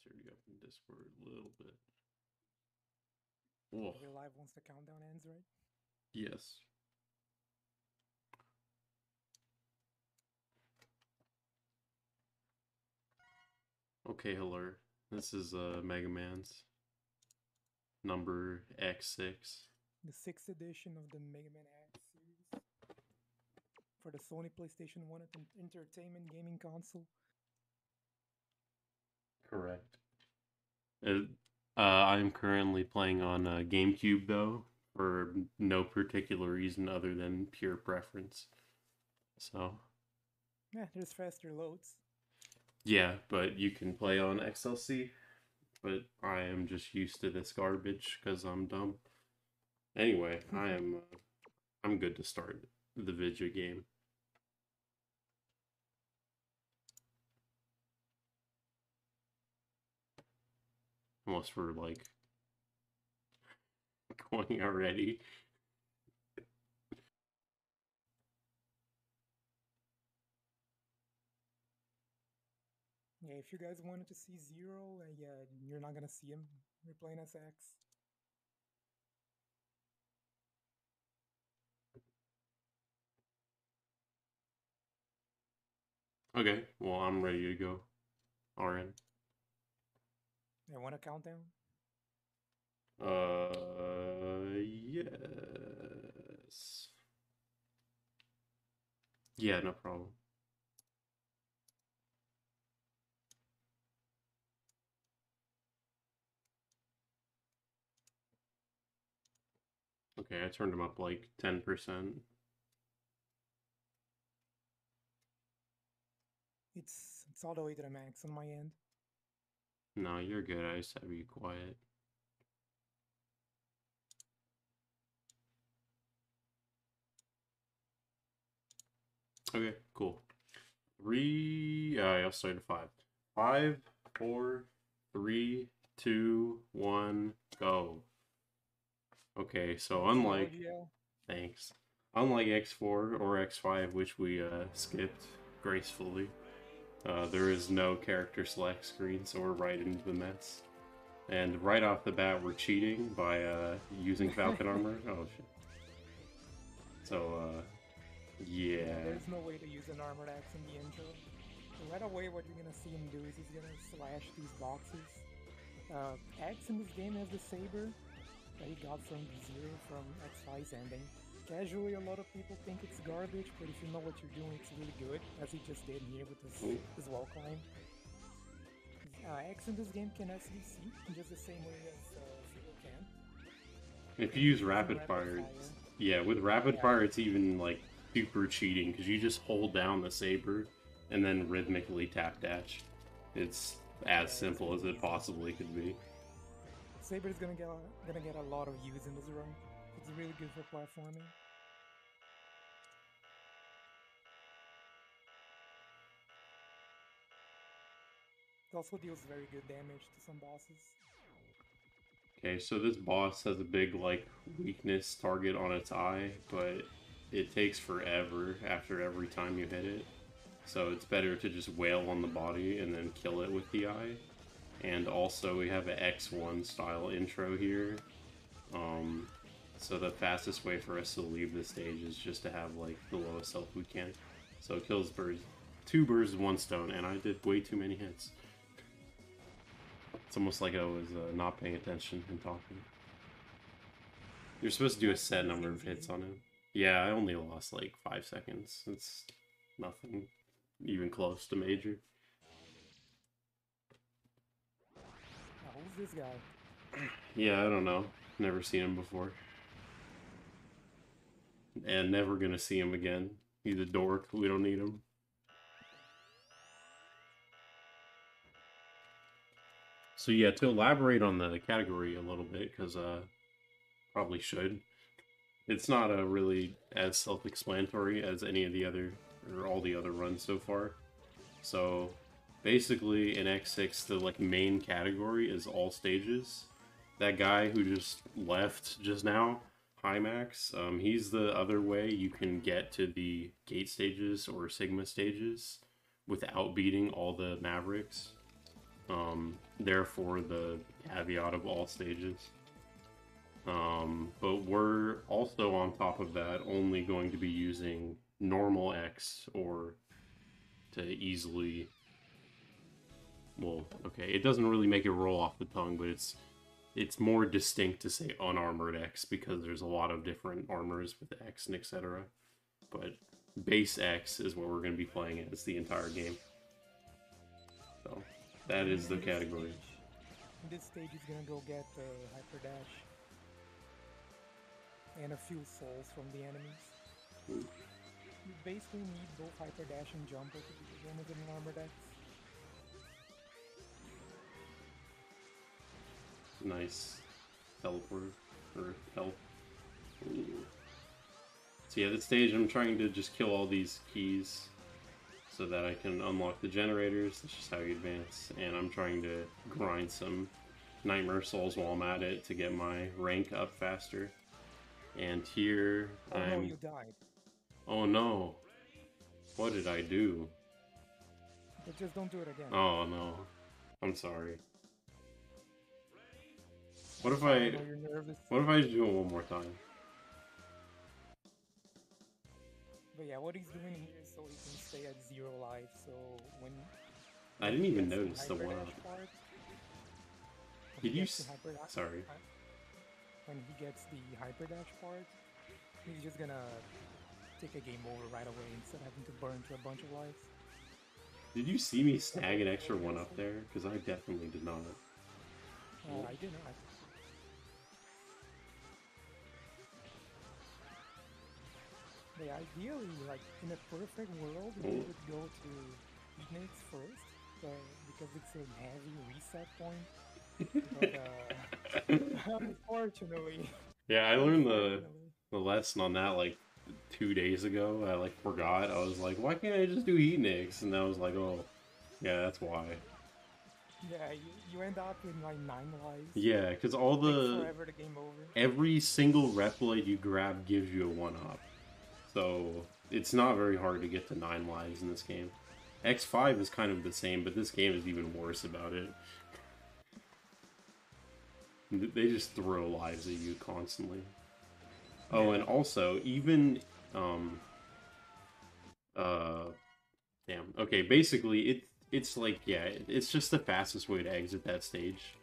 turn you up in Discord a little bit. Whoa. We're live once the countdown ends, right? Yes. Okay, hello. This is Mega Man's number X6. The 6th edition of the Mega Man X series for the Sony PlayStation 1 entertainment gaming console. Correct. I'm currently playing on GameCube, though, for no particular reason other than pure preference. So. Yeah, there's faster loads. Yeah, but you can play on XLC. But I am just used to this garbage because I'm dumb. Anyway, I'm good to start the video game. Unless we're like going already. Yeah, if you guys wanted to see Zero, yeah, you're not gonna see him. We're playing as X. Okay, well, I'm ready to go. RN. Yeah, want a countdown? Yes. Yeah, no problem. Okay, I turned them up like 10%. It's all the way to the max on my end. No, you're good. I just have you quiet. Okay, cool. I'll start at 5. 5, 4, 3, 2, 1, go. Okay, so unlike... Thanks. Unlike X4 or X5, which we skipped gracefully, there is no character select screen, so we're right into the mess. And right off the bat, we're cheating by using Falcon armor. Oh shit. So, yeah. There's no way to use an armored axe in the intro. So right away, what you're gonna see him do is he's gonna slash these boxes. Axe in this game has the saber that he got from Zero from X5's ending. Casually, a lot of people think it's garbage, but if you know what you're doing, it's really good, as he just did here with his wall climb. X in this game can SDC in just the same way as Zero can. If you use rapid fire, yeah, with rapid fire, it's even like super cheating because you just hold down the saber and then rhythmically tap dash. It's as simple as it possibly could be. Saber is gonna get a lot of use in this run. It's really good for platforming. It also deals very good damage to some bosses. Okay, so this boss has a big, like, weakness target on its eye, but it takes forever after every time you hit it. So it's better to just wail on the body and then kill it with the eye. And also we have an X1 style intro here. So the fastest way for us to leave this stage is just to have like the lowest health we can. So it kills birds. 2 birds with 1 stone, and I did way too many hits. It's almost like I was not paying attention and talking. You're supposed to do a set number of hits on him. Yeah, I only lost like 5 seconds. It's nothing even close to major. Now, who's this guy? Yeah, I don't know. Never seen him before. And never gonna see him again. He's a dork. We don't need him. So yeah, to elaborate on the category a little bit, because probably should. It's not really as self-explanatory as any of the other, or all the other runs so far. So basically in X6, the like main category is all stages. That guy who just left just now, Hymax, he's the other way you can get to the gate stages or Sigma stages without beating all the Mavericks. Therefore the caveat of all stages. But we're also on top of that only going to be using normal X, or to easily, well, okay, it doesn't really make it roll off the tongue, but it's more distinct to say unarmored X because there's a lot of different armors with X and etc. But base X is what we're going to be playing as the entire game. So that is the category. In this stage, he's gonna go get the hyper dash and a few souls from the enemies. Ooh. You basically need both hyper dash and jumper to be the game as an armored X. Nice teleport or help. Ooh. So yeah, this stage I'm trying to just kill all these keys so that I can unlock the generators. That's just how you advance. And I'm trying to grind some Nightmare Souls while I'm at it to get my rank up faster. And here no, you died. Oh no. What did I do? But just don't do it again. Oh no. I'm sorry. What if I just do it one more time? But yeah, what he's doing here is so he can stay at 0 life, so when... I didn't even notice the one. Did you... Sorry. When he gets the hyper dash part, he's just gonna take a game over right away instead of having to burn through a bunch of lives. Did you see me snag an extra one up there? Because I definitely did not. I did not. But ideally, like, in a perfect world, we would go to Phoenix first, because it's a heavy reset point. But, unfortunately... Yeah, I learned the lesson on that, like, 2 days ago. I, like, forgot. I was like, why can't I just do Heatnix? And I was like, oh, yeah, that's why. Yeah, you end up with, like, 9 lives. Yeah, because all the... forever to game over. Every single rep blade you grab gives you a 1-up. So, it's not very hard to get to 9 lives in this game. X5 is kind of the same, but this game is even worse about it. They just throw lives at you constantly. Oh, and also, even, damn. Okay, basically, it's like, yeah, it's just the fastest way to exit that stage.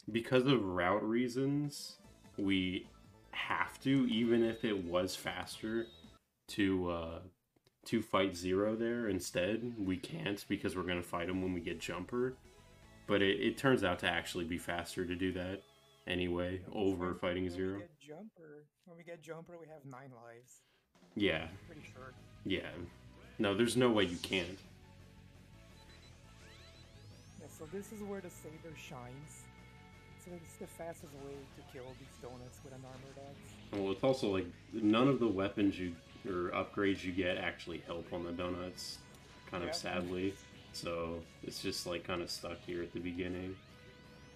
Because of route reasons, we have to, even if it was faster, to fight Zero there instead. We can't because we're going to fight him when we get Jumper. But it turns out to actually be faster to do that anyway, over fighting Zero. When we get Jumper, we have 9 lives. Yeah. Pretty sure. Yeah. No, there's no way you can't. Yeah, so this is where the Saber shines. So it's the fastest way to kill these donuts with an armored axe. Well, it's also like, none of the weapons or upgrades you get actually help on the donuts, kind of sadly. So it's just like kind of stuck here at the beginning.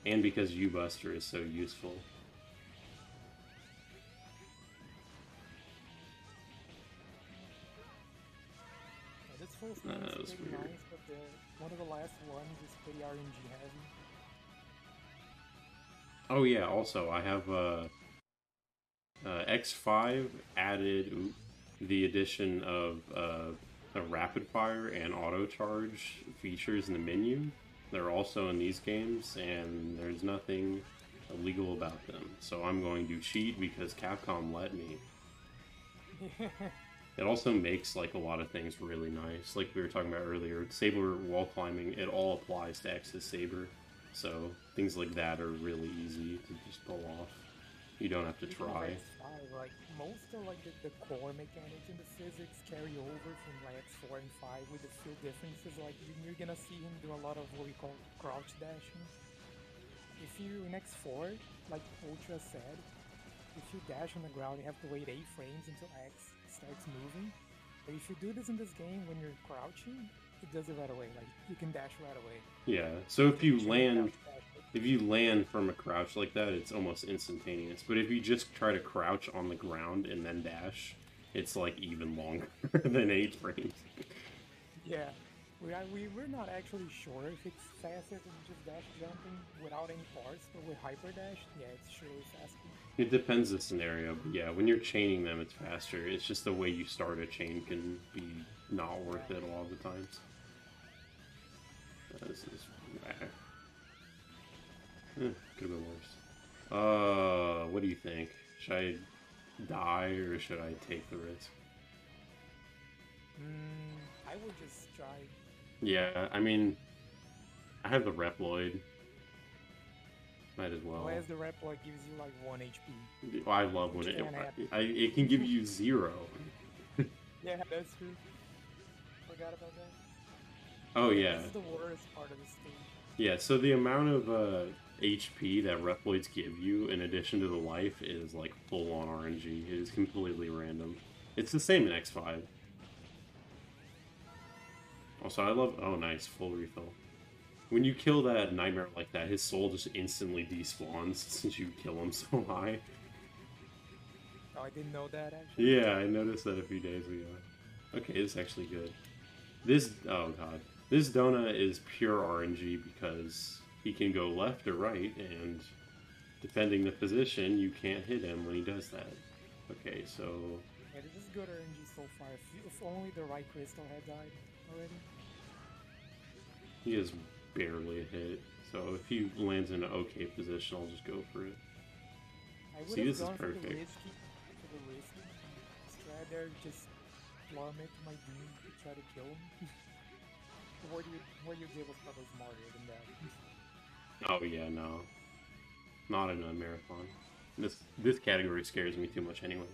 And because U-Buster is so useful. Yeah, this first one is pretty nice, but one of the last ones is pretty RNG heavy. Oh yeah, also I have X5 added the addition of a rapid fire and auto charge features in the menu. They're also in these games, and there's nothing illegal about them. So I'm going to cheat because Capcom let me. It also makes like a lot of things really nice. Like we were talking about earlier, Saber wall climbing, it all applies to X's Saber. So things like that are really easy to just pull off. You don't have to try. Like most of like the core mechanics and the physics carry over from like X4 and 5 with the few differences. Like you're gonna see him do a lot of what we call crouch dashing. If you in X4, like Ultra said, if you dash on the ground, you have to wait 8 frames until X starts moving. But if you do this in this game when you're crouching, it does it right away. Like you can dash right away. Yeah. So if you land from a crouch like that, it's almost instantaneous. But if you just try to crouch on the ground and then dash, it's like even longer than 8 frames. Yeah. We're not actually sure if it's faster than just dash jumping without any parts, but with hyper dash, yeah, it's surely faster. It depends the scenario, but yeah, when you're chaining them, it's faster. It's just the way you start a chain can be not worth it a lot of the times. This is could have been worse. What do you think? Should I die or should I take the risk? I would just try. Yeah, I mean, I have the Reploid. Might as well. Well, as the Reploid gives you like 1 HP. I love when it can give you 0. Yeah, that's true. Forgot about that. Oh yeah. This is the worst part of the stage. Yeah, so the amount of HP that Reploids give you in addition to the life is like full on RNG. It is completely random. It's the same in X5. Also, I love... Oh, nice. Full refill. When you kill that nightmare like that, his soul just instantly despawns since you kill him so high. Oh, I didn't know that, actually. Yeah, I noticed that a few days ago. Okay, this is actually good. This... Oh, God. This donut is pure RNG because he can go left or right, and depending the position, you can't hit him when he does that. Okay, so... Yeah, this is good RNG so far. If only the right crystal had died already. He is barely a hit, so if he lands in an okay position, I'll just go for it. See, this is perfect. For the risky strat there, just plummet my Doom to try to kill him. What you did was probably smarter than that. Oh yeah, no. Not in a marathon. This category scares me too much anyway.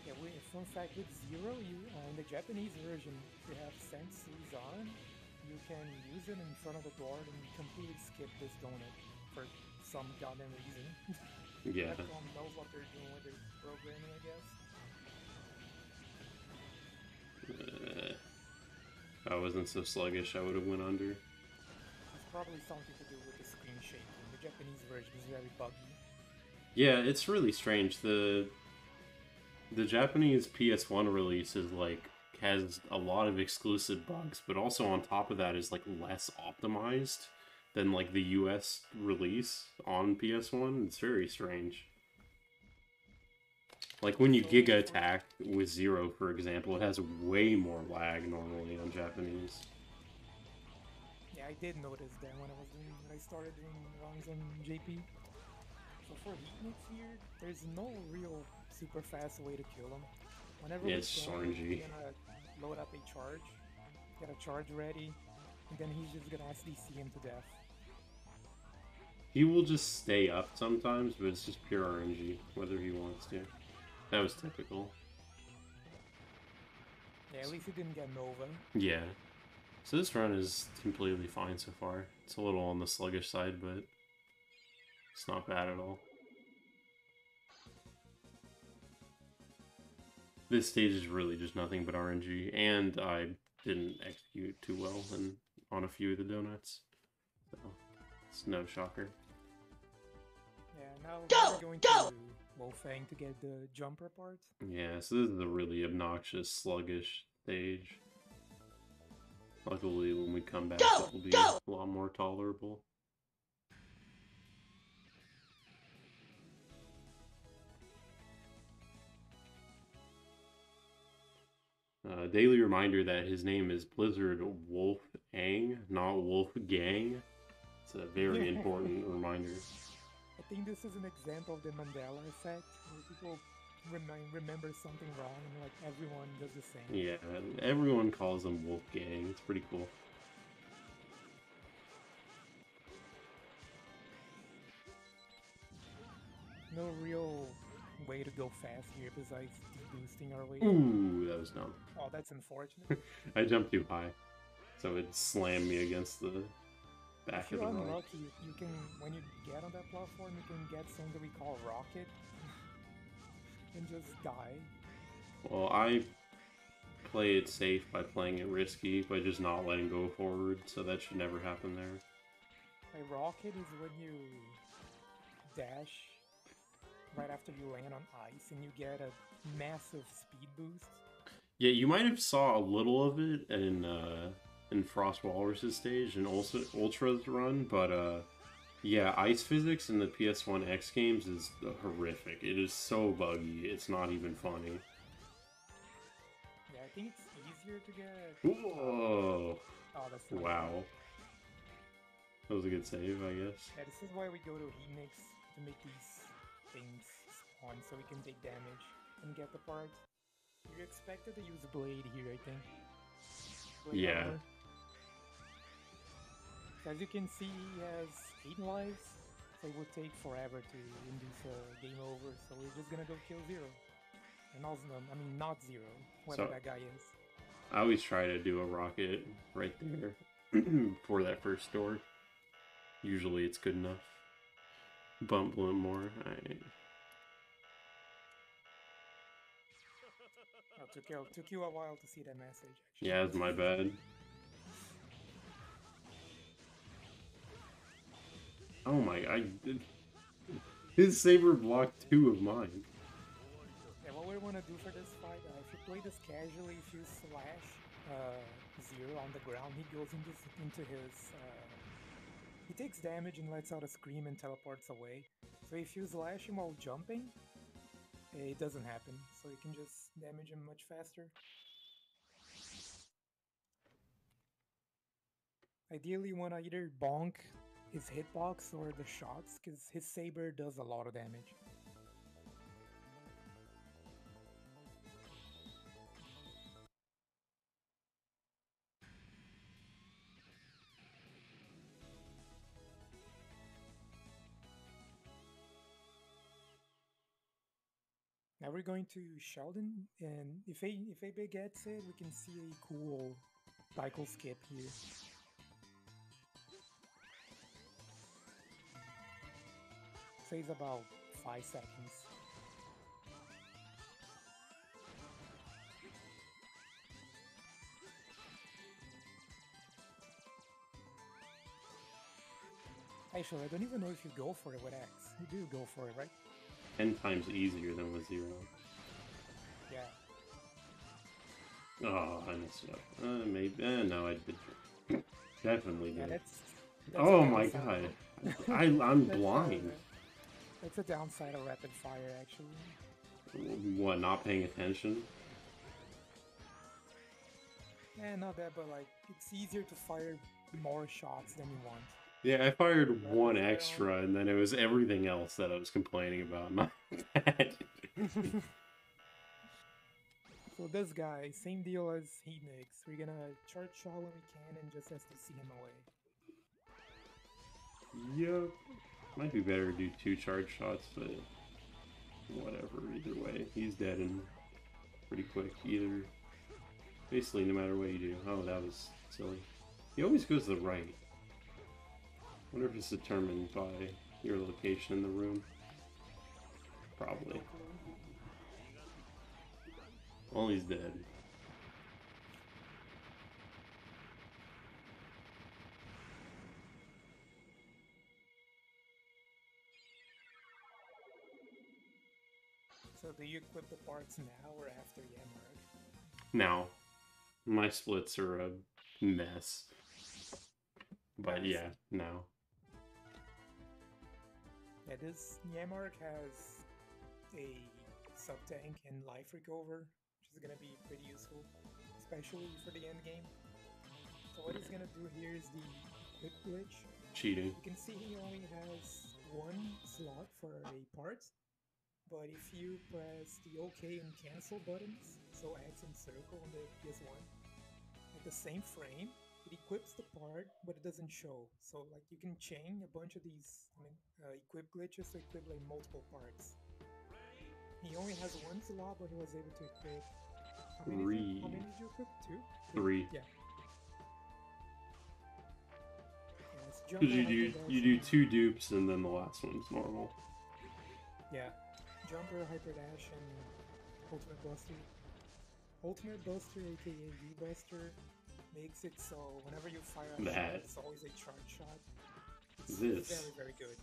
Yeah, fun fact with Zero, in the Japanese version, if you have Sensu's on, you can use it in front of the door and completely skip this donut for some goddamn reason. Yeah. Everyone knows what they're doing with their programming, I guess. If I wasn't so sluggish, I would have went under. It's probably something to do with the screen shaking. The Japanese version is very buggy. Yeah, it's really strange. The Japanese PS1 release is like has a lot of exclusive bugs, but also on top of that is like less optimized than like the US release on PS1. It's very strange. Like when you Giga attack with Zero, for example, it has way more lag normally on Japanese. Yeah, I did notice that when I started doing runs on JP. So for Heatmix here, there's no real super fast way to kill him. Whenever it's RNG. You're gonna load up a charge, get a charge ready, and then he's just gonna SDC him to death. He will just stay up sometimes, but it's just pure RNG, whether he wants to. That was typical. Yeah, at least he didn't get Nova. Yeah. So this run is completely fine so far. It's a little on the sluggish side, but it's not bad at all. This stage is really just nothing but RNG, and I didn't execute too well on a few of the donuts. So, it's no shocker. Yeah, now we're going to Wolfang to get the jumper part. Yeah, so this is a really obnoxious, sluggish stage. Luckily, when we come back, it will be a lot more tolerable. Daily reminder that his name is Blizzard Wolfang, not Wolfgang. It's a very important reminder. I think this is an example of the Mandela effect, where people remember something wrong and like everyone does the same. Yeah, everyone calls him Wolfgang. It's pretty cool. No real way to go fast here besides boosting our way. Ooh, that was dumb. Oh, that's unfortunate. I jumped too high, so it slammed me against the back of the rock. If you're unlucky, you can, when you get on that platform, you can get something we call rocket and just die. Well, I play it safe by playing it risky, by just not letting go forward, so that should never happen there. A rocket is when you dash right after you land on ice and you get a massive speed boost. Yeah, you might have saw a little of it in Frost Walrus's stage and also Ultra's run, but yeah, ice physics in the PS1 X games is horrific. It is so buggy. It's not even funny. Yeah, I think it's easier to get. Whoa! Oh, that's not Wow, good. that was a good save, I guess. Yeah, this is why we go to Heatmix to make these things spawn so we can take damage and get the part. You're expected to use Blade here, I think. Blade Yeah. armor. As you can see, he has 8 lives, so it would take forever to induce a game over, so we're just gonna go kill Zero. And also, I mean, not Zero, whoever So that guy is. I always try to do a rocket right there for that first door. Usually it's good enough. Bump Bloom more. Oh, took you a while to see that message, actually. Yeah, it's my bad. Oh my, his saber blocked 2 of mine. Yeah, what we want to do for this fight, if you play this casually, if you slash Zero on the ground, he goes into his... he takes damage and lets out a scream and teleports away. So if you slash him while jumping, it doesn't happen. So you can just damage him much faster. Ideally, you want to either bonk his hitbox or the shots, because his saber does a lot of damage. Now we're going to Sheldon, and if 8BitisGr8 gets it, we can see a cool cycle skip here. Saves about 5 seconds. Actually, I don't even know if you go for it with X. You do go for it, right? 10 times easier than with 0. Yeah. Oh, I messed it up. Maybe. No, I did. Definitely did. Yeah, that's oh my god. I'm blind. That's a downside of rapid fire, actually. What, not paying attention? Yeah, not that, but like, it's easier to fire more shots than you want. Yeah, I fired one extra, and then it was everything else that I was complaining about. Not that. So this guy, same deal as Heatmix. We're gonna charge shot when we can and just STC him away. Yep. Might be better to do 2 charge shots, but whatever, either way. He's dead and pretty quick, either. Basically, no matter what you do. Oh, that was silly. He always goes to the right. Wonder if it's determined by your location in the room. Probably. Well, he's dead. So do you equip the parts now or after Yammer? Now, my splits are a mess. But yeah, now. Yeah, this Yammer has a sub-tank and life recover, which is gonna be pretty useful, especially for the end game. So what he's gonna do here is the quick glitch. Cheating. You can see he only has 1 slot for a part, but if you press the OK and cancel buttons, so X and circle on the PS1, at the same frame, it equips the part, but it doesn't show. So like you can chain a bunch of these equip glitches to equip like multiple parts. He only has 1 slot, but he was able to equip. How many did you equip? 2? 3. Yeah. Because you do 2 dupes and then the last one's normal. Yeah. Jumper, Hyper Dash, and Ultimate Buster. Ultimate Buster, aka V-Buster, makes it so whenever you fire a shot, it's always a charge shot. It's very, very good.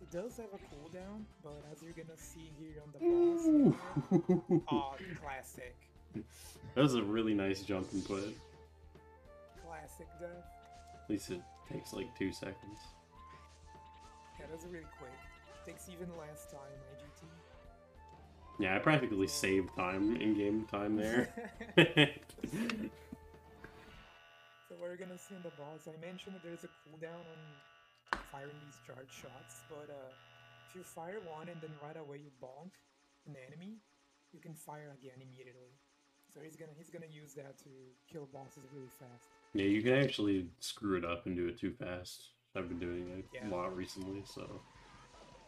It does have a cooldown, but as you're gonna see here on the boss, oh, classic. That was a really nice jump input. Classic death. At least it takes like 2 seconds. Yeah, that's really quick. Takes even less time, IGT. Yeah, I practically saved time, in-game time there. So what we're gonna see in the boss, I mentioned that there's a cooldown on firing these charge shots, but if you fire one and then right away you bonk an enemy, you can fire again immediately. So he's gonna use that to kill bosses really fast. Yeah, you can actually screw it up and do it too fast. I've been doing it a lot recently, so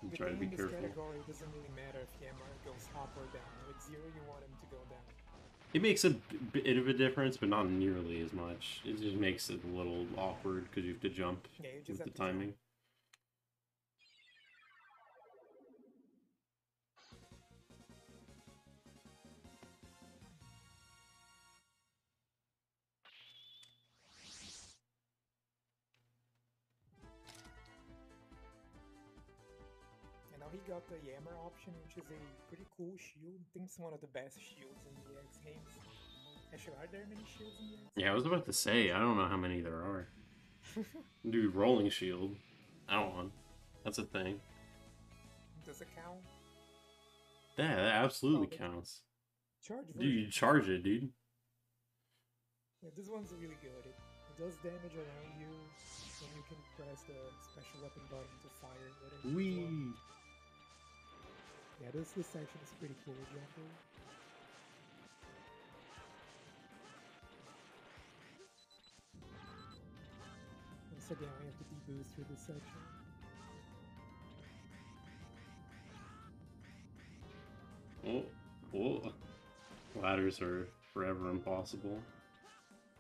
I'm trying to be careful. In this category, it doesn't really matter if Yammer goes up or down. With Zero, you want him to go down. It makes a bit of a difference, but not nearly as much. It just makes it a little awkward because you have to jump with the timing. Jump. He got the Yammer option, which is a pretty cool shield. I think it's one of the best shields in the X games. Actually, are there many shields in the X? Yeah, I was about to say, I don't know how many there are. Dude, rolling shield. I don't want. That's a thing. Does it count? Yeah, that absolutely counts. Charge version. Dude, you charge it, dude. Yeah, this one's really good. It does damage around you, and you can press the special weapon button to fire with it. Whee! Yeah, this section is pretty cool, Jumper. Once again, we have to deboost through this section. Oh. Ladders are forever impossible.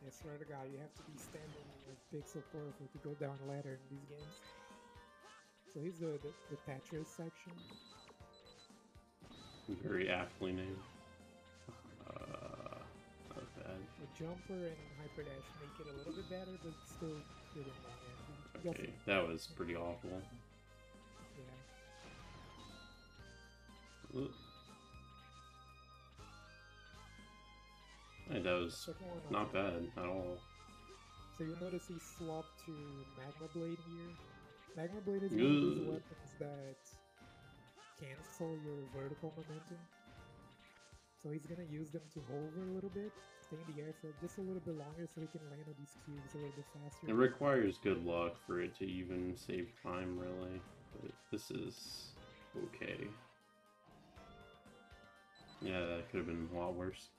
I swear to God, you have to be standing with pixel perfect to go down a ladder in these games. So here's the Tetris section. Very aptly named. That was bad. The jumper and hyperdash make it a little bit better, but still good in long end. Okay, that was pretty awful. Yeah. Hey, that was not bad at all. So you'll notice he swapped to Magma Blade here. Magma Blade is one of those weapons that cancel your vertical momentum. So he's gonna use them to hover a little bit, stay in the air for just a little bit longer so he can land on these cubes a little bit faster. It requires good luck for it to even save time, really. But this is okay. Yeah, that could have been a lot worse.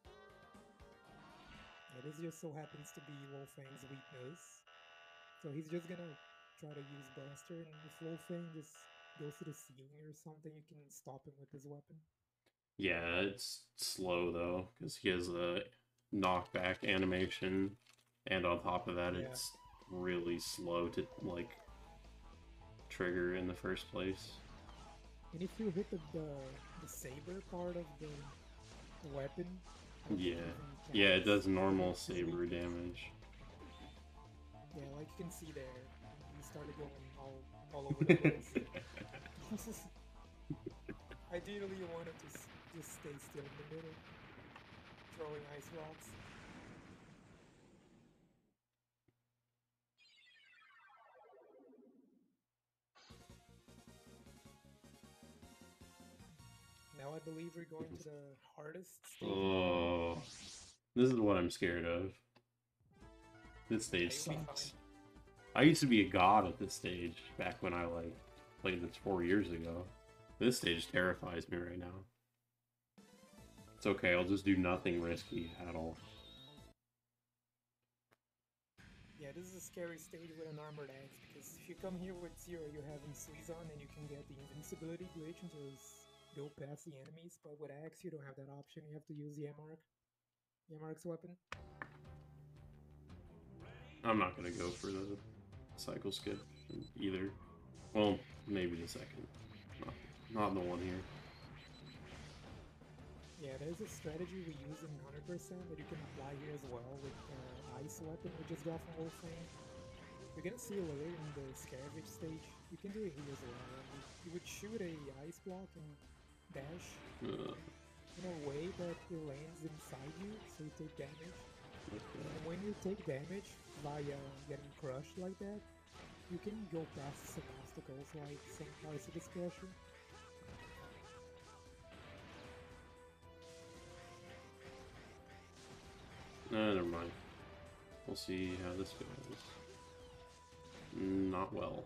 Yeah, this just so happens to be Wolfang's weakness. So he's just gonna try to use Buster, and if Wolfang just goes to the ceiling or something, you can stop him with his weapon. Yeah, it's slow though, because he has a knockback animation, and on top of that, it's really slow to, like, trigger in the first place. And if you hit the saber part of the weapon... Yeah, it does normal saber damage. Yeah, like you can see there, he started going all over the place. Ideally, you want it to just stay still in the middle, throwing ice rocks. Now I believe we're going to the hardest stage. Oh, this is what I'm scared of. This stage sucks. I used to be a god at this stage back when I played this 4 years ago. This stage terrifies me right now. It's okay, I'll just do nothing risky at all. Yeah, this is a scary stage with an armored axe, because if you come here with Zero, you have Seize on, and you can get the invincibility glitch and just go past the enemies, but with axe, you don't have that option. You have to use Yamark's weapon. I'm not gonna go for the cycle skip either. Well, maybe the second. Not the one here. Yeah, there's a strategy we use in 100% that you can apply here as well with Ice Weapon, we just got from Wolfang. You're gonna see later in the scavenge stage, you can do it here as well. You would shoot a ice block and dash in a way that it lands inside you, so you take damage. Okay. And when you take damage via getting crushed like that, you can go past some obstacles like some parts of the special. No, never mind. We'll see how this goes. Not well.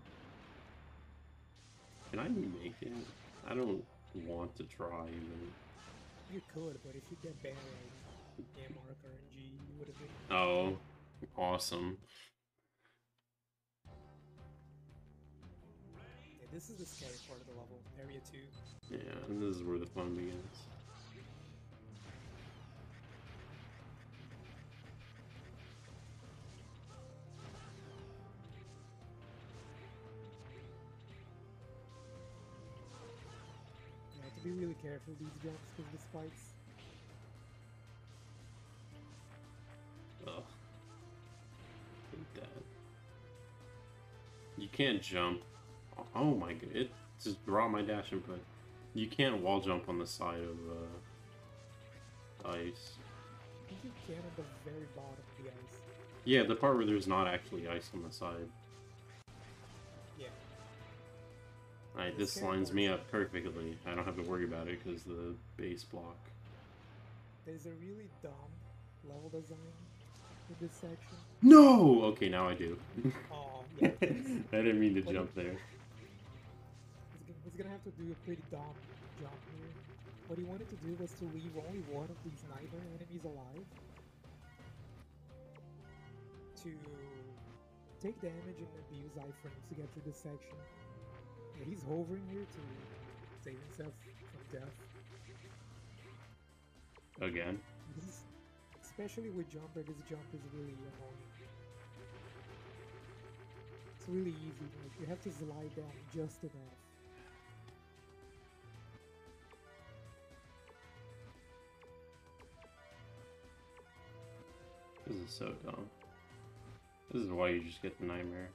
Can I make it? I don't want to try even. You could, but if you get banned like Mark RNG, you would have been. Oh, awesome. Yeah, this is the scary part of the level, area 2. Yeah, and this is where the fun begins. You have to be really careful these jumps because the spikes. Ugh. Hate that. You can't jump. Oh my god, it just dropped my dash input. You can't wall jump on the side of ice. I think you can at the very bottom of the ice. Yeah, the part where there's not actually ice on the side. Yeah. Alright, this lines me up perfectly. I don't have to worry about it because the base block. There's a really dumb level design in this section. No! Okay, now I do. Oh, yeah. I didn't mean to jump there. He's gonna have to do a pretty dumb jump here. What he wanted to do was to leave only one of these nightmare enemies alive to take damage and abuse iframes to get through this section. Yeah, he's hovering here to save himself from death. Again? Especially with jumper, this jump is really annoying. It's really easy, like you have to slide down just enough. This is so dumb. This is why you just get the nightmare.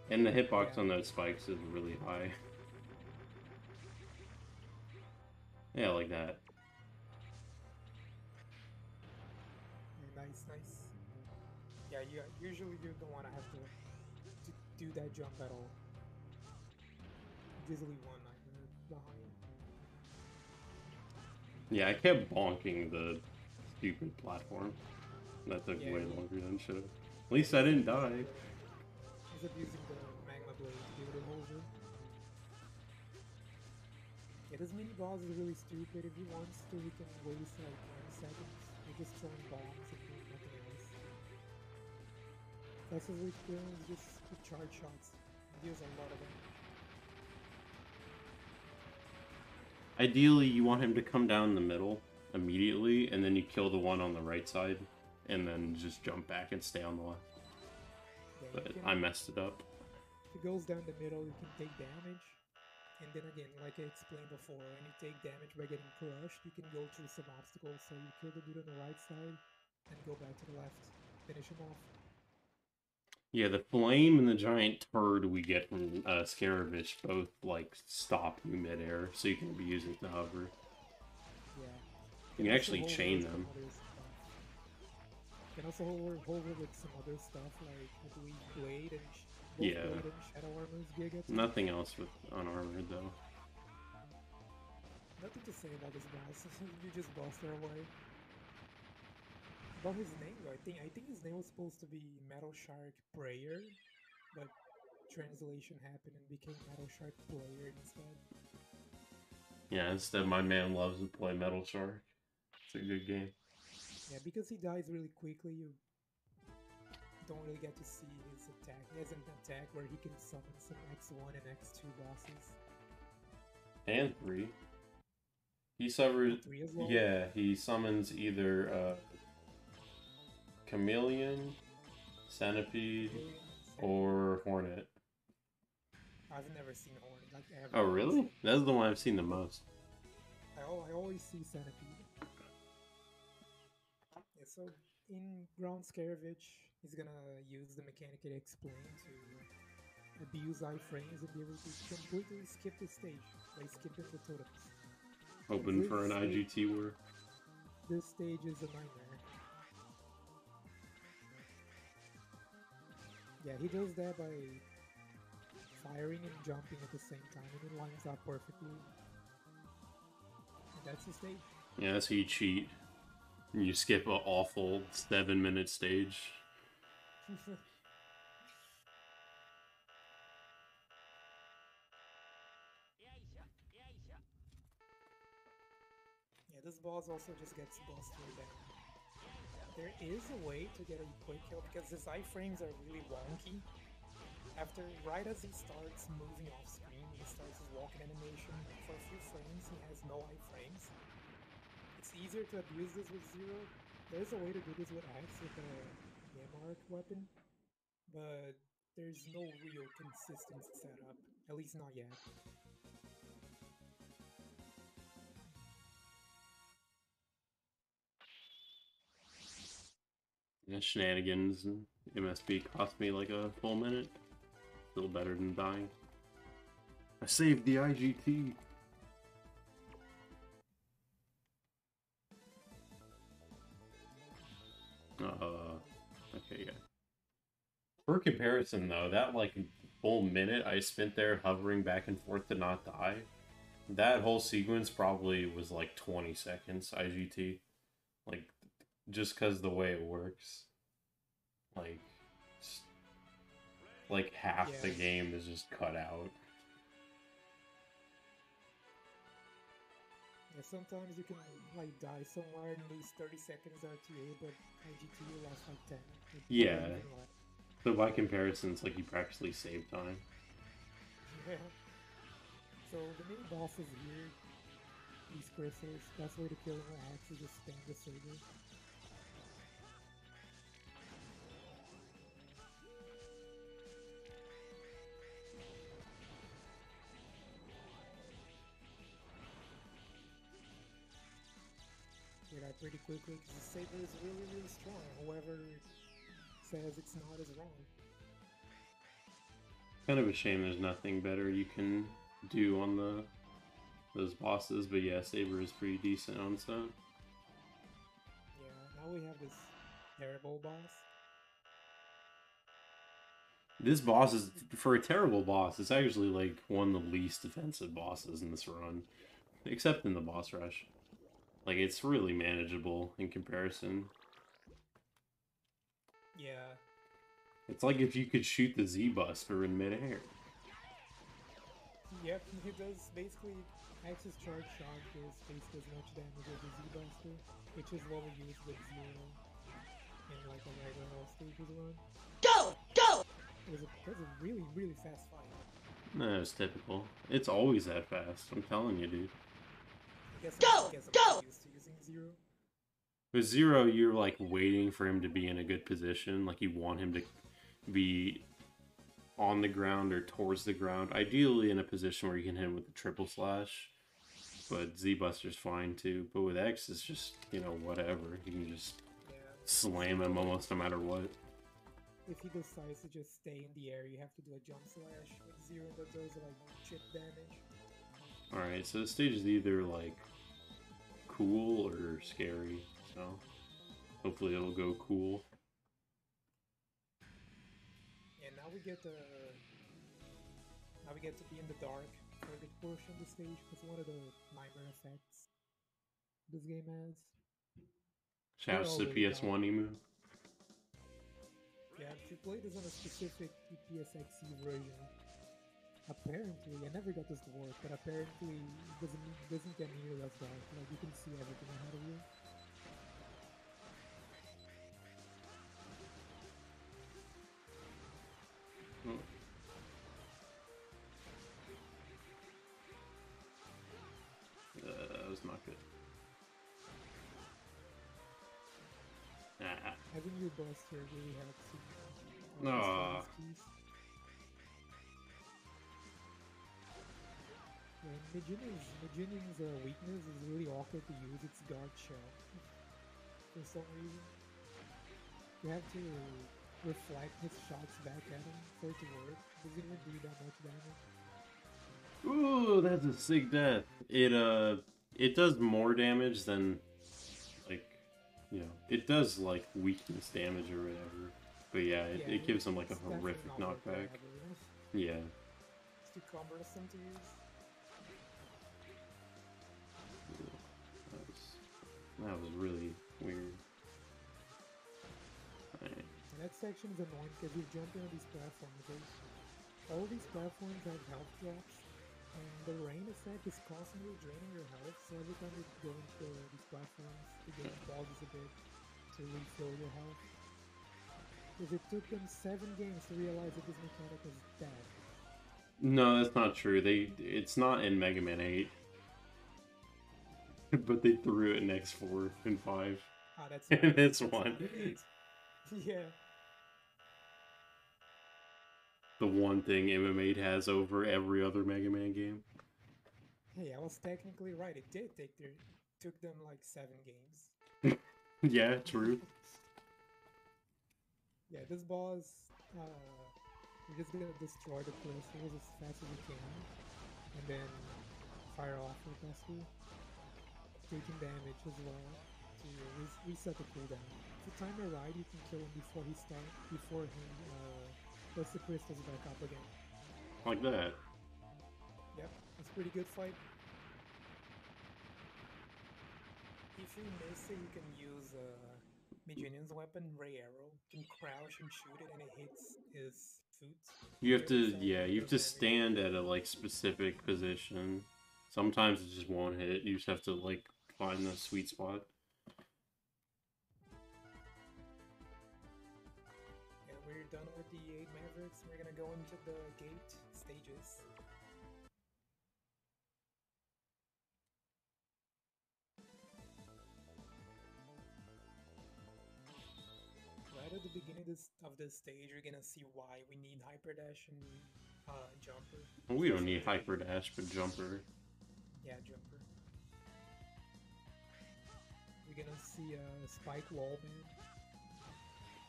And the hitbox on those spikes is really high. Yeah, like that. Yeah, nice. Yeah, usually you don't want to have to do that jump at all. Just leave one nightmare behind. Yeah, I kept bonking the stupid platform. That took way longer than it should have. At least I didn't die. He's abusing the magma blade to be able to hold it. Yeah, this mini boss is really stupid. If he wants to, he can waste like 20 seconds. You're just throwing bombs and doing nothing else. That's his weak skill, is just the charge shots. He deals a lot of them. Ideally, you want him to come down the middle immediately, and then you kill the one on the right side, and then just jump back and stay on the left. Yeah, But I messed it up. If he goes down the middle, you can take damage. And then again, like I explained before, when you take damage by getting crushed, you can go through some obstacles. So you kill the dude on the right side, and go back to the left. Finish him off. Yeah, the flame and the giant turd we get from Scaravish both, like, stop you midair, so you can abuse it to hover. Yeah. You can actually chain them. You can also hover with some other stuff, like I believe Blade and Yeah. Blade and Shadow Armor's Giga. Nothing else with unarmored, though. Nothing to say about this boss. You just bossed her away. About his name, though, I think his name was supposed to be Metal Shark Prayer, but translation happened and became Metal Shark Player instead. Yeah, instead my man loves to play Metal Shark. It's a good game. Yeah, because he dies really quickly, you don't really get to see his attack. He has an attack where he can summon some X1 and X2 bosses. And 3. He suffers... 3 as well? Yeah, he summons either Chameleon, Centipede, or Hornet. I've never seen Hornet, like ever. Oh, really? That's the one I've seen the most. I always see Centipede. Yeah, so in Ground Scaravage, he's gonna use the mechanic it explained to abuse iframes and be able to completely skip the stage by skipping the totems. Hoping for an IGT war. This stage is a nightmare. Yeah, he does that by firing and jumping at the same time, and it lines up perfectly. And that's the stage. Yeah, that's how you cheat. You skip an awful 7-minute stage. Yeah, this boss also just gets busted down. There is a way to get a quick kill because his iframes are really wonky. Right as he starts moving off screen, he starts his walking animation. For a few frames, he has no iframes. It's easier to abuse this with Zero. There's a way to do this with Axe with a Yamark weapon, but there's no real consistent setup, at least not yet. Yeah, shenanigans and MSB cost me like a full minute. Still better than dying. I saved the IGT. Okay, yeah. For comparison, though, that like full minute I spent there hovering back and forth to not die, that whole sequence probably was like 20 seconds IGT. Like, just because the way it works. Like half the game is just cut out. Yeah, sometimes you can like die somewhere and lose 30 seconds RTA, but IGT will last like 10. Yeah. So by comparison, it's like you practically save time. Yeah. So the main boss is here. These crystals. Best way to kill him with Axe is just spam the saber. Get out pretty quickly because the saber is really, really strong. Whoever says it's not is wrong. Kind of a shame there's nothing better you can do on those bosses, but yeah, saber is pretty decent on stuff. Yeah, now we have this terrible boss. This boss is, for a terrible boss, it's actually like one of the least defensive bosses in this run, except in the boss rush. Like, it's really manageable in comparison. Yeah. It's like if you could shoot the Z-Buster in midair. Yep, he does basically Axe's charge shot does basically as much damage as the Z-Buster, which is what we use with Zero in like a regular all stages run. Go! It was a really, really fast fight. No, it's typical. It's always that fast, I'm telling you, dude. I guess I'm used to using Zero. With Zero, you're like waiting for him to be in a good position, like you want him to be on the ground or towards the ground, ideally in a position where you can hit him with a triple slash. But Z-Buster's fine too. But with X, it's just, you know, whatever. You can just slam him almost no matter what. If he decides to just stay in the air, you have to do a jump slash with Zero that does like chip damage. Alright, so the stage is either like cool or scary, so hopefully it'll go cool. Yeah, now we get to be in the dark for a good portion of the stage. It's one of the nightmare effects this game has. Shouts to PS1 Emu. Yeah, if you play this on a specific PSXE version, apparently, I never got this to work, but apparently it doesn't get nearly as dark. Like, you can see everything ahead of you. That was not good. Having your buster really helps you. Mijining's weakness is really awkward to use. It's guard shell for some reason. You have to reflect his shots back at him for it to work. Doesn't even do that much damage. Ooh, that's a sick death. It does more damage than, like, you know, it does like weakness damage or whatever. But yeah, it gives him like a it's definitely horrific not worth knockback. forever, you know? Yeah. It's too cumbersome to use. That was really weird. Alright. And that section is annoying because you jump into these platforms. All these platforms have health drops, and the rain effect is constantly draining your health, so every time you go into these platforms, the game pauses a bit to refill your health. Because it took them 7 games to realize that this mechanic was bad. No, that's not true. It's not in Mega Man 8. But they threw it in X4 and 5. Ah, that's and not, it's that's 1. not it. Yeah. The one thing MMA has over every other Mega Man game. Hey, I was technically right. It did took them like 7 games. Yeah, true. Yeah, this boss, we're just gonna destroy the crystals as fast as we can, and then fire off with Pesky, taking damage as well to reset the cooldown. If you time it right, you can kill him before he puts the crystals back up again. Like that. Yep, it's a pretty good fight. If you miss it, you can use Mijinion's weapon, Ray Arrow. You can crouch and shoot it, and it hits his foot. You have to, yeah, you have to stand at a like specific position. Sometimes it just won't hit. You just have to like find the sweet spot. Yeah, we're done with the 8 Mavericks. We're gonna go into the gate stages. Right at the beginning of this stage, you're gonna see why we need Hyper Dash and Jumper. Well, we don't need Hyper Dash, but Jumper. Yeah, Jumper. We're gonna see Spike Wallman.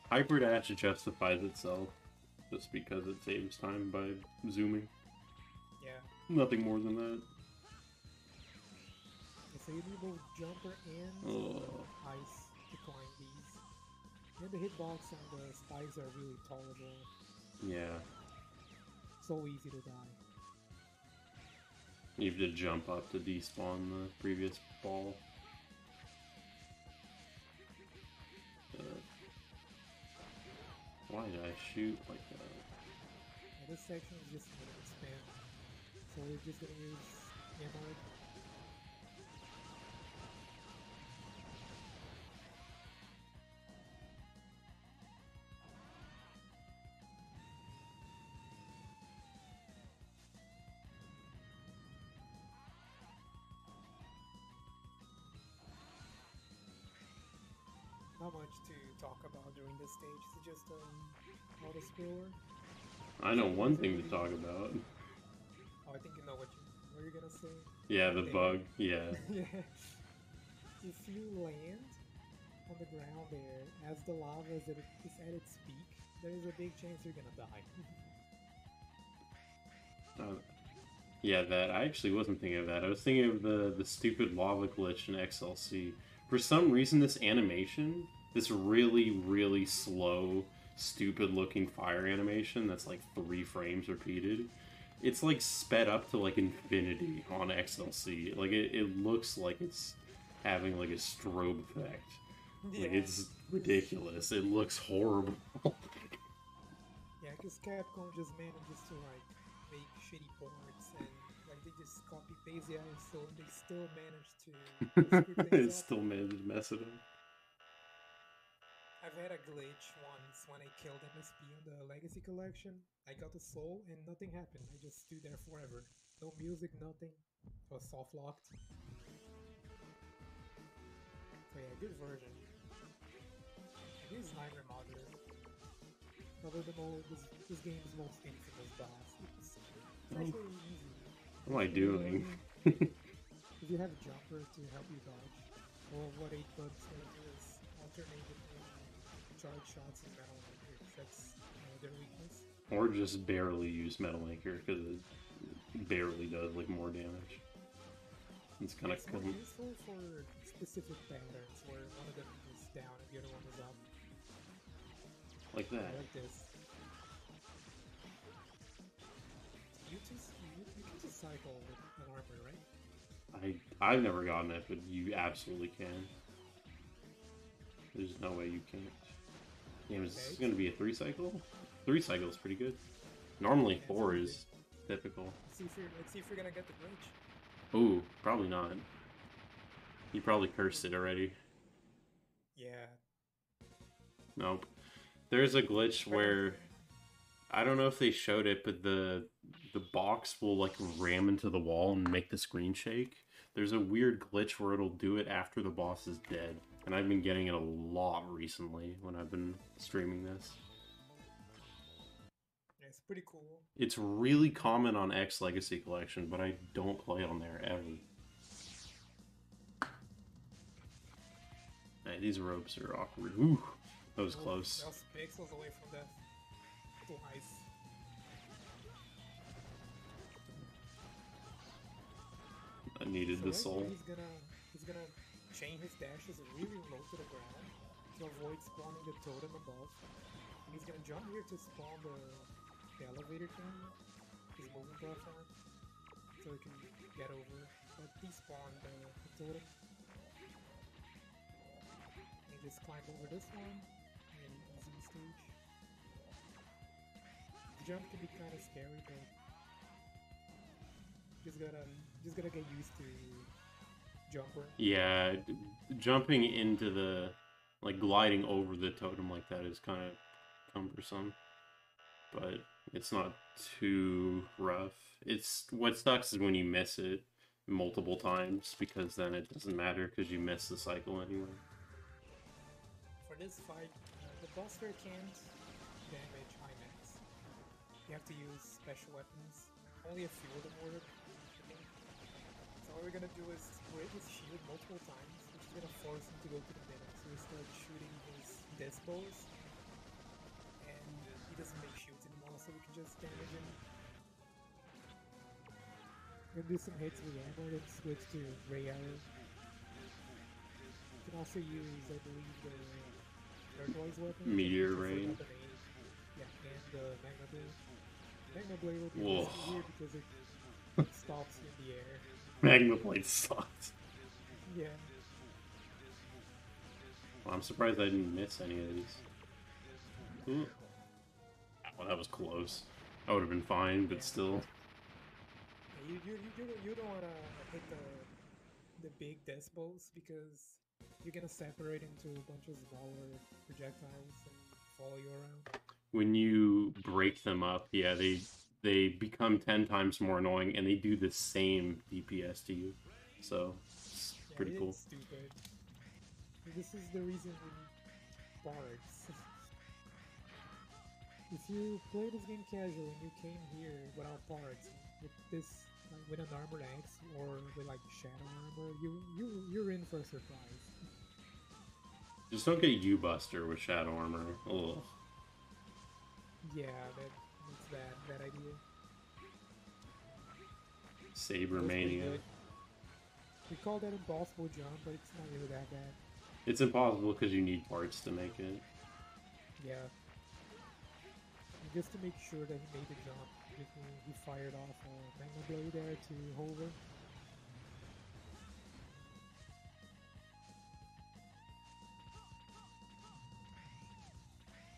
Hyper Dash justifies itself just because it saves time by zooming. Yeah. Nothing more than that. So you need both Jumper and Ice to climb these. And the hitbox on the spikes are really tolerable. Yeah. So easy to die. You have to jump up to despawn the previous ball. Why did I shoot like that? Yeah, this section is just gonna expand. So we're just gonna use ammo. Not much to talk about during this stage. It's just auto scroller. I know one thing to talk about. Oh, I think you know what you're gonna say. Yeah, the bug. Yeah. Yeah. If you land on the ground there as the lava is at its peak, there is a big chance you're gonna die. Yeah, that. I actually wasn't thinking of that. I was thinking of the stupid lava glitch in XLC. For some reason, this animation, this really, really slow, stupid-looking fire animation that's like 3 frames repeated, it's like sped up to like infinity on XLC. Like it looks like it's having like a strobe effect. Yeah. Like it's ridiculous. It looks horrible. Yeah, because Capcom just manages to like make shitty ports and like they just copy paste the ISO and they still manage to screw things up. Still managed to mess it up. I've had a glitch once when I killed MSP on the Legacy Collection. I got the soul and nothing happened. I just stood there forever. No music, nothing. It was soft locked. So yeah, good version. It is Nightmare Mother. Probably this game's most infamous boss. It's actually easy. What am I doing? If you have a jumper to help you dodge, or what 8 bugs do is alternate with charge shots in Metal Maker. That's their weakness. Or just barely use Metal Maker because it barely does like more damage. It's kind of more useful for specific patterns where one of them is down and the other one is up. Like that. Like this. You can just cycle with an armor, right? I've never gotten it, but you absolutely can. There's no way you can't. Damn, is this going to be a 3 cycle? 3 cycle is pretty good. Normally 4 is typical. Let's see if we're gonna get the glitch. Ooh, probably not. You probably cursed it already. Yeah. Nope. There's a glitch where I don't know if they showed it, but the box will like ram into the wall and make the screen shake. There's a weird glitch where it'll do it after the boss is dead, and I've been getting it a lot recently when I've been streaming this. Yeah, it's pretty cool. It's really common on X Legacy Collection, but I don't play on there ever. Hey, these ropes are awkward. Ooh, that was close. That was pixels away from death. Twice. I needed the soul. He's gonna chain his dashes really low to the ground to avoid spawning the totem above. And he's gonna jump here to spawn the elevator thing, his moving platform, so he can get over. But despawn the totem. And just climb over this one in easy stage. The jump can be kind of scary, but just gotta get used to jumper. Yeah, jumping into the, like gliding over the totem like that is kind of cumbersome, but it's not too rough. It's what sucks is when you miss it multiple times, because then it doesn't matter because you miss the cycle anyway. For this fight, the buster can't damage high max. You have to use special weapons. Only a few of them work. So what we're gonna do is break his shield multiple times, which is gonna force him to go to the middle. So we start shooting his death bows, and he doesn't make shields anymore, so we can just damage him. We're gonna do some hits with ammo, then switch to ray arrow. You can also use, I believe, the turquoise weapon. Meteor ray. Yeah, and the magma blade. Magma blade will be weird because it stops in the air. Magma blade sucked. Yeah. Well, I'm surprised I didn't miss any of these. Ooh. Well, that was close. I would have been fine, but still. You don't want to hit the big death bows because you're gonna separate into a bunch of smaller projectiles and follow you around. When you break them up, yeah, they become 10 times more annoying, and they do the same DPS to you. So, it's pretty cool. Stupid. This is the reason we need bards. If you play this game casual and you came here without bards, with this, like, with an armored axe or with like shadow armor, you're in for a surprise. Just don't get U-Buster with shadow armor. Ugh. Yeah, that's that idea. Saber Mania. We call that impossible jump, but it's not really that bad. It's impossible because you need parts to make it. Yeah. And just to make sure that he made the jump, he fired off a magma blade there to hover.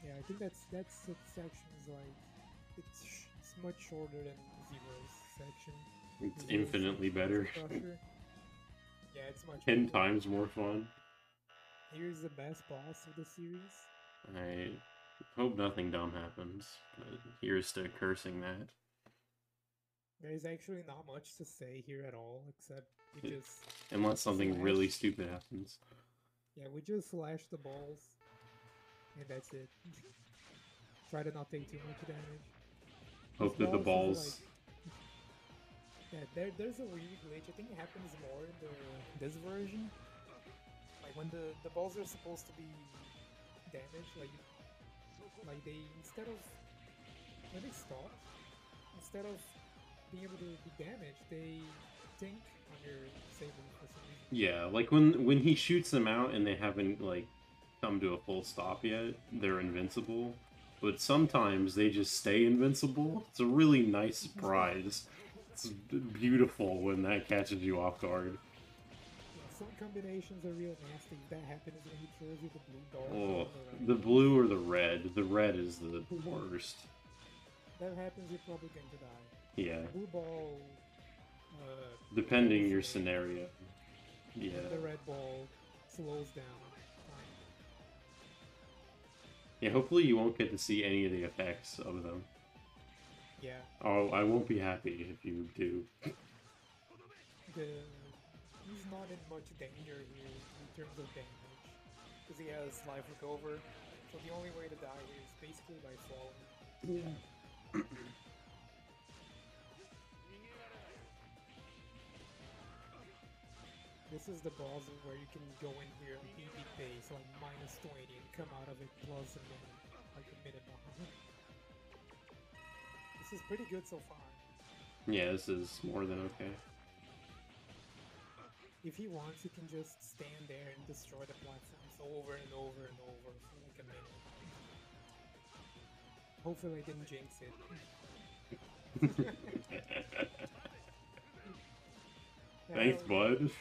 Yeah, I think that section is like it's much shorter than Zero's section. It's infinitely better. Yeah, it's much 10 times more fun. Here's the best boss of the series. I hope nothing dumb happens, but here's to cursing that. There's actually not much to say here at all, except we just... Unless something really stupid happens. Yeah, we just slash the balls, and that's it. Try to not take too much damage. Hope that the balls... Yeah, there's a weird glitch. I think it happens more in this version. Like when the balls are supposed to be damage. Like they instead of when they stop, instead of being able to be damaged, they tank on your saber for some reason. Yeah, like when he shoots them out and they haven't like come to a full stop yet, they're invincible. But sometimes they just stay invincible. It's a really nice surprise. It's beautiful when that catches you off guard. Yeah, some combinations are real nasty. That happens when he throws you the blue ball. Oh, the blue or the red. The red is the worst. That happens, you're probably going to die. Yeah. The blue ball. Depending your scenario. Yeah. The red ball slows down. Yeah, hopefully you won't get to see any of the effects of them. Yeah. Oh, I won't be happy if you do. He's not in much danger here in terms of damage. Because he has life recover. So the only way to die here is basically by falling. Yeah. This is the boss where you can go in here and beat the base like minus 20 and come out of it plus a minute, like a minute behind. This is pretty good so far. Yeah, this is more than okay. If he wants, he can just stand there and destroy the platforms over and over and over for like a minute. Hopefully I didn't jinx it. Thanks, bud.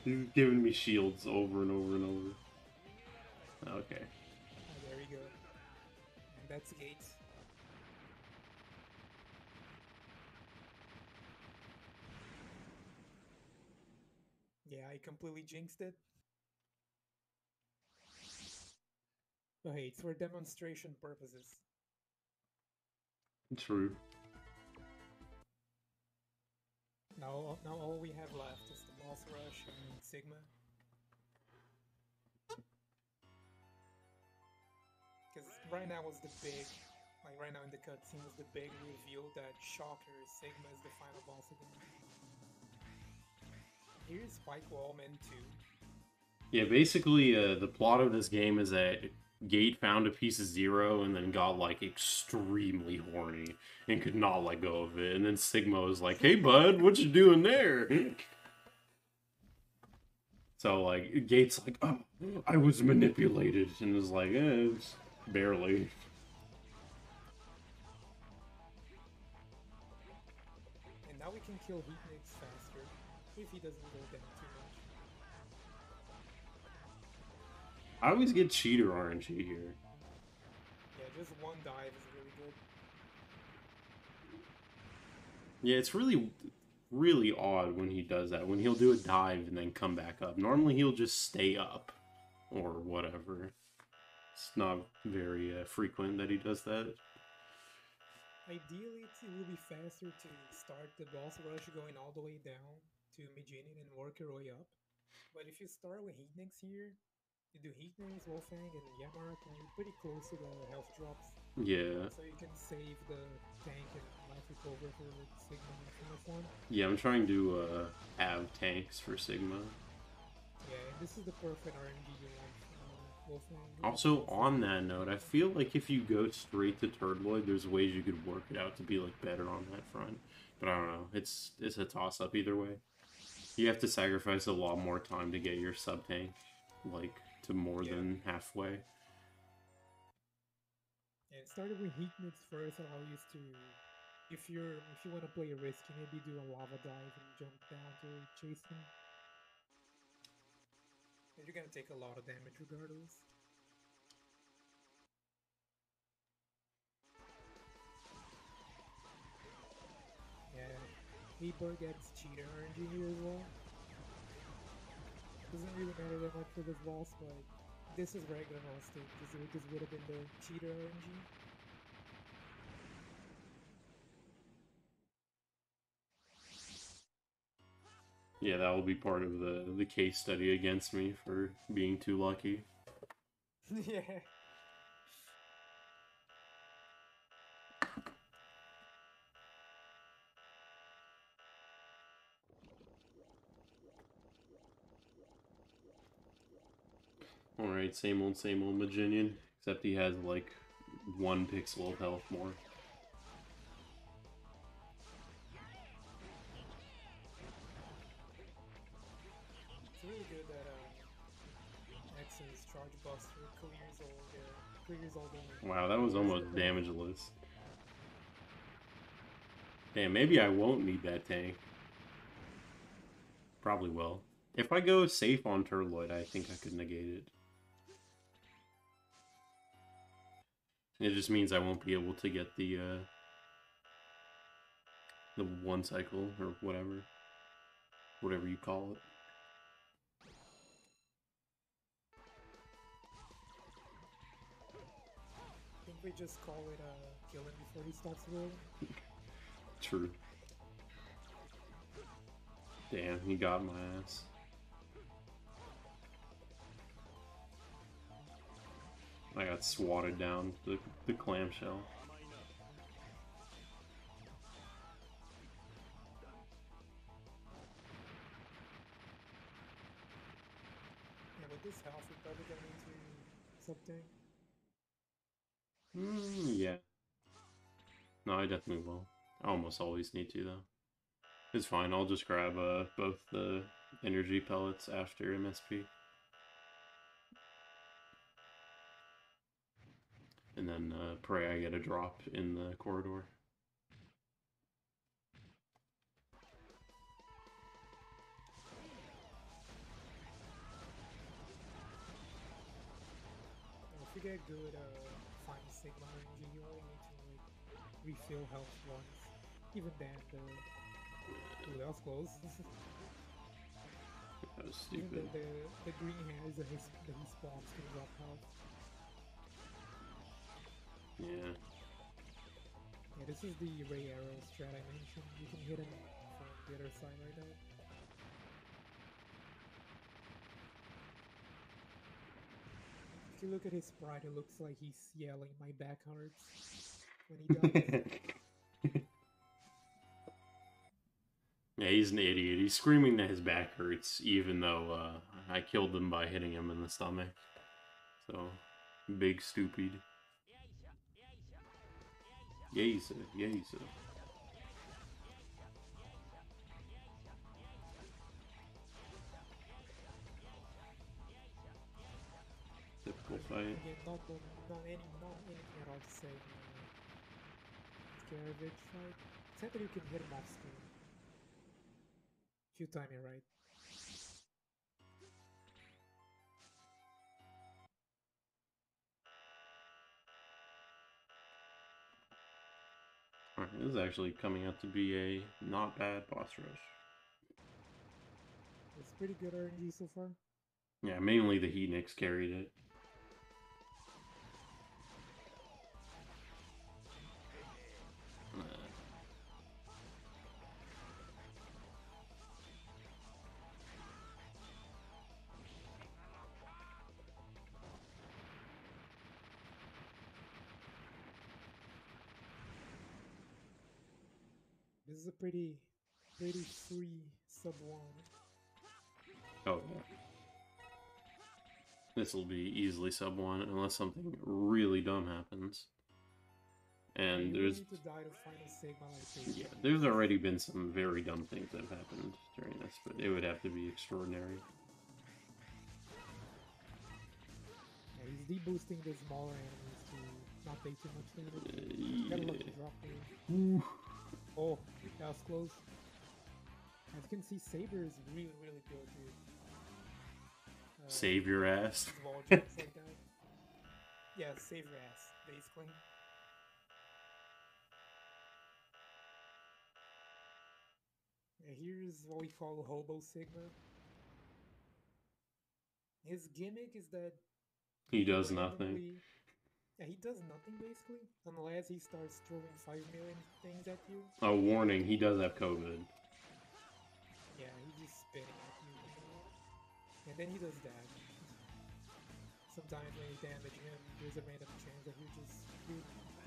He's giving me shields over and over and over. Okay. Oh, there we go. And that's gate. Yeah, I completely jinxed it. But hey, it's for demonstration purposes. True. Now all we have left is the boss rush and Sigma. Because right now was the big, like right now in the cutscene was the big reveal that Shocker Sigma is the final boss again. Here's Spike Wallman 2. Yeah, basically, the plot of this game is that Gate found a piece of Zero and then got, like, extremely horny and could not let go of it. And then Sigma was like, hey, bud, what you doing there? So, like, Gate's like, oh, I was manipulated. And was like, it's barely. And now we can kill Heatnix faster, if he doesn't go down too much. I always get cheater RNG here. Yeah, just one dive is really good. Yeah, it's really odd when he does that. When he'll do a dive and then come back up. Normally he'll just stay up or whatever. It's not very frequent that he does that. Ideally, it will be faster to start the boss rush going all the way down to Mijinin and work your way up. But if you start with Heatnix here, you do Heatnix, Wolfang, and Yamarak, and you're pretty close to the health drops. Yeah. So you can save the tank and life recover for Sigma in the form. Yeah, I'm trying to have tanks for Sigma. Yeah, and this is the perfect RNG you want. Also, on that note, I feel like if you go straight to Turtloid, there's ways you could work it out to be like better on that front. But I don't know. It's a toss-up either way. You have to sacrifice a lot more time to get your sub-tank, like, to more than halfway. Yeah, it started with Heatnix first, allow you to, if you want to play risky, maybe do a lava dive and jump down to chase him. And you're gonna take a lot of damage regardless. Yeah, Reaper gets cheater RNG here as well. Doesn't really matter that much for this boss, but this is regular boss state. This would have been the cheater RNG. Yeah, that will be part of the case study against me for being too lucky. Yeah. Alright, same old Maginian. Except he has like 1 pixel of health more. It's really good that X's Charge Buster clears all the... Wow, that was almost damageless. Damn, maybe I won't need that tank. Probably will. If I go safe on Turloid, I think I could negate it. It just means I won't be able to get the 1 cycle, or whatever you call it. I think we just call it kill him before he starts rolling. True. Damn, he got my ass. I got swatted down the clamshell. Yeah, with this health, we're probably gonna need to something. Yeah. No, I definitely will. I almost always need to, though. It's fine, I'll just grab both the energy pellets after MSP. And then pray I get a drop in the corridor. If you get good Final Sigma RNG, you only need to like refill health once. Even then, ooh, that was close. That was stupid. The green hairs that he spawns can drop health. Yeah. Yeah, this is the ray arrow strat I mentioned. You can hit him from the other side right now. If you look at his sprite, it looks like he's yelling, "My back hurts," when he dies. Yeah, he's an idiot. He's screaming that his back hurts, even though I killed him by hitting him in the stomach. So, big stupid. Yay, sir. Yay, sir. Typical fight. Again, not anything at all to say. Scaravage fight. Except that you can hit him off screen. If you time it right. Alright, this is actually coming out to be a not bad boss rush. It's pretty good RNG so far. Yeah, mainly the Heatniks carried it. This is a pretty free sub 1. Oh, yeah. This will be easily sub 1 unless something really dumb happens. And you there's... need to die to Final Sigma like this. Yeah, there's already been some very dumb things that have happened during this, but it would have to be extraordinary. Yeah, he's deboosting the smaller enemies to not take too much damage. Got a lucky drop here. Oh, that was close. As you can see, Saber is really good, dude. Save your ass. Wall jumps like that. Yeah, save your ass, basically. Yeah, here's what we call Hobo Sigma. His gimmick is that he does nothing. Yeah, he does nothing basically, unless he starts throwing 5 million things at you. Oh, warning, he does have COVID. Yeah, he's just spitting at you. And then he does that. Sometimes when you damage him, there's a random chance that you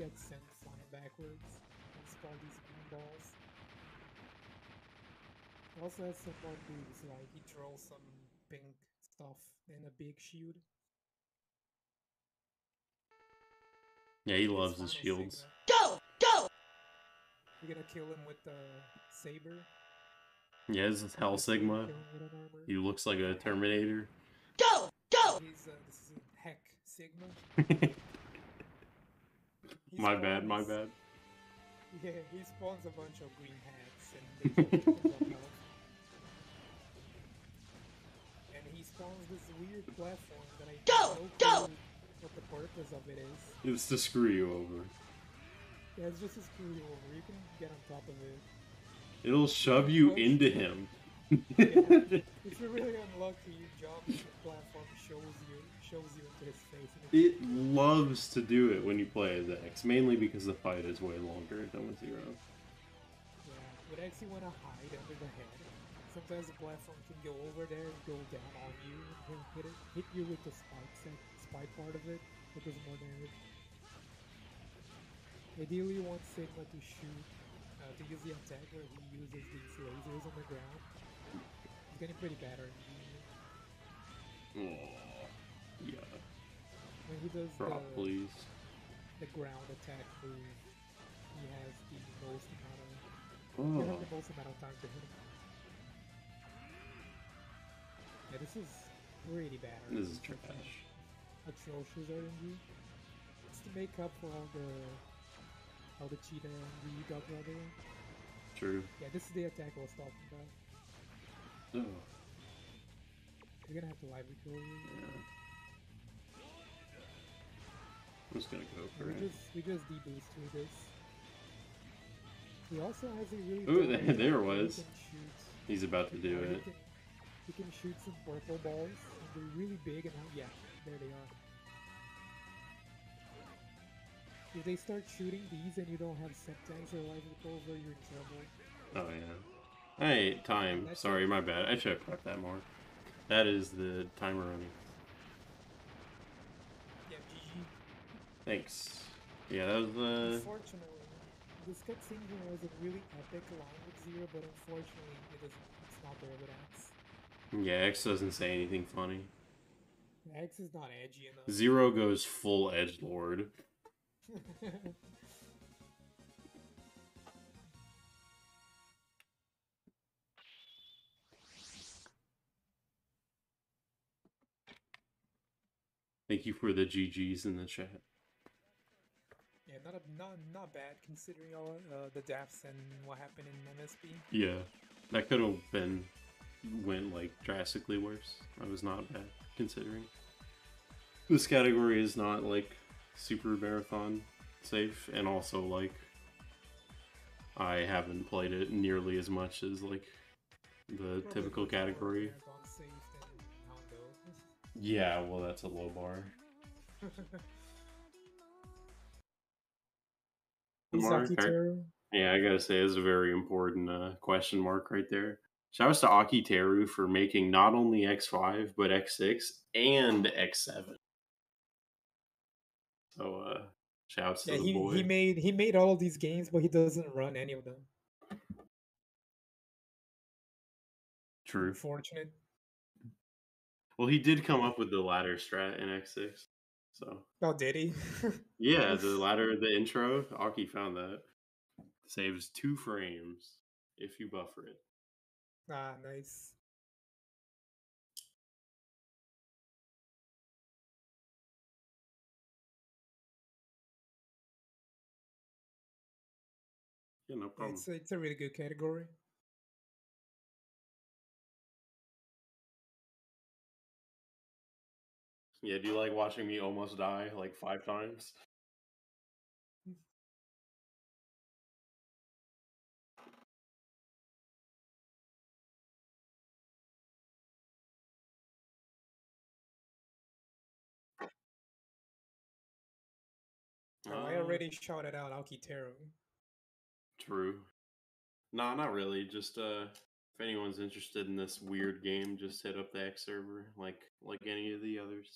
get sent flying backwards and spawn these green balls. He also has some more moves, like he throws some pink stuff and a big shield. Yeah, he His loves his final shields. Sigma. Go! Go! We're gonna kill him with the saber. Yeah, this is Hell This way we Sigma. kill him with an armor. He looks like a Terminator. Go! Go! He's this is a Heck Sigma. He My bad, my spawns- bad. Yeah, he spawns a bunch of green hats and they drop health. And he spawns this weird platform that I Go! don't Go! know what the purpose of it is. It's to screw you over. Yeah, it's just a screw you over. You can get on top of it. It'll shove you into him. Yeah. If you're really unlucky, you jump and the platform shows you into his face. And It loves to do it when you play as X, mainly because the fight is way longer than with Zero. yeah, with X you want to hide under the head. Sometimes the platform can go over there and go down on you and hit you with the spike part of it, that does more damage. Ideally you want Sigma to shoot, to use the attack where he uses these lasers on the ground. He's getting pretty bad already. Oh, yeah. When he does Drop, please. the ground attack move, he has the most amount of you have the most amount of time to hit him. Yeah, this is pretty bad. This is trash. Atrocious RNG. It's to make up for all the cheetah RNG you got the other one. True. Yeah, this is the attack I was talking about. Oh, You're gonna have to live record it. yeah. I'm just gonna go for it. We just deboost through this. He also has a really Ooh, dumb there idea it where he was. can shoot- He's about to do it. He can shoot some purple balls, and they're really big, and yeah, there they are. If they start shooting these and you don't have septanks or live recover, you're in trouble. Oh, yeah. Hey, time. Sorry, my bad. I should have prepped that more. That is the timer running. Yeah, GG. Thanks. Yeah, that was Unfortunately, this cutscene here has a really epic line with Zero, but unfortunately, it's not there with X. Yeah, X doesn't say anything funny. X is not edgy enough. Zero goes full edgelord. Thank you for the GGs in the chat. Yeah, not bad considering all the deaths and what happened in MSP. Yeah, that could have went like drastically worse. I was not bad considering. This category is not like super marathon safe, and also like I haven't played it nearly as much as like the typical category. Safe than Hondo. Yeah, well, that's a low bar. Mark, yeah, I gotta say, this is a very important question mark right there. Shouts to Akiteru for making not only X5, but X6 and X7. So, shouts to the boy. He made all of these games, but he doesn't run any of them. True. Unfortunate. Well, he did come up with the ladder strat in X6. So. Oh, did he? Yeah, the ladder, the intro, Aki found that. Saves 2 frames if you buffer it. Ah, nice. Yeah, no problem. It's a really good category. Yeah, do you like watching me almost die like 5 times? Oh, I already shouted out Akiteru. True. Nah, not really. Just if anyone's interested in this weird game, just hit up the X server like any of the others.